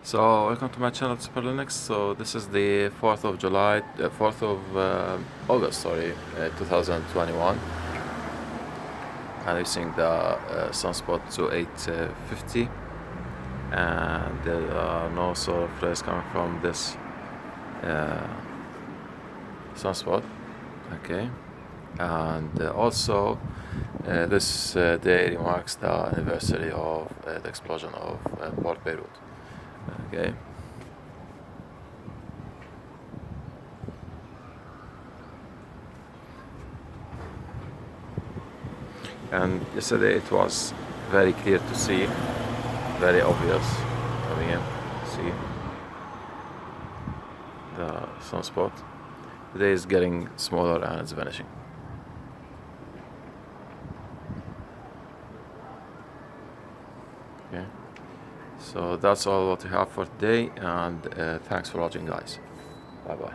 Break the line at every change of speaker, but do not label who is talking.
So welcome to my channel Super Linux. So this is the 4th of July, 4th of August, sorry, 2021. And we're seeing the Sunspot AR2850, and there are no solar flares coming from this Sunspot. Okay, and also this day marks the anniversary of the explosion of Port Beirut. Okay. And yesterday it was very clear to see, very obvious coming in. See the sunspot. Today is getting smaller and it's vanishing. Okay, so that's all what we have for today, and thanks for watching, guys. Bye bye.